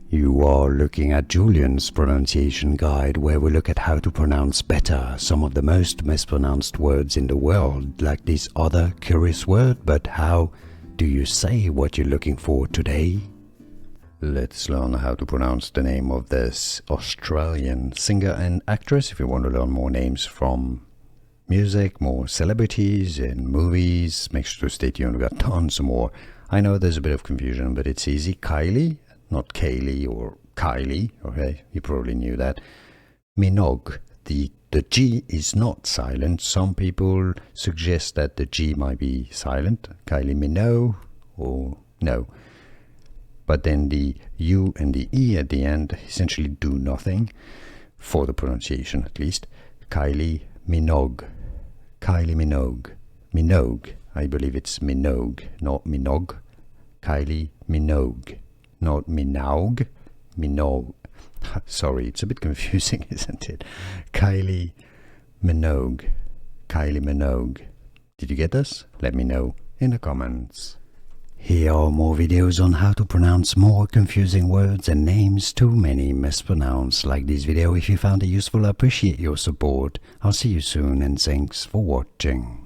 You are looking at Julian's pronunciation guide, where we look at how to pronounce better some of the most mispronounced words in the world, like this other curious word. But how do you say what you're looking for today? Let's learn how to pronounce the name of this Australian singer and actress. If you want to learn more names from music, more celebrities in movies, make sure to stay tuned. We've got tons more. I know there's a bit of confusion, but it's easy. Kylie, not Kaylee or Kylie, okay? You probably knew that. Minogue, the G is not silent. Some people suggest that the G might be silent. Kylie Minogue, or no. But then the U and the E at the end essentially do nothing, for the pronunciation at least. Kylie Minogue. Kylie Minogue. Minogue. I believe it's Minogue, not Minogue. Kylie Minogue. Not Minogue. Minogue. Sorry, it's a bit confusing, isn't it? Kylie Minogue. Kylie Minogue. Did you get this? Let me know in the comments. Here are more videos on how to pronounce more confusing words and names too many mispronounced. Like this video if you found it useful. I appreciate your support. I'll see you soon and thanks for watching.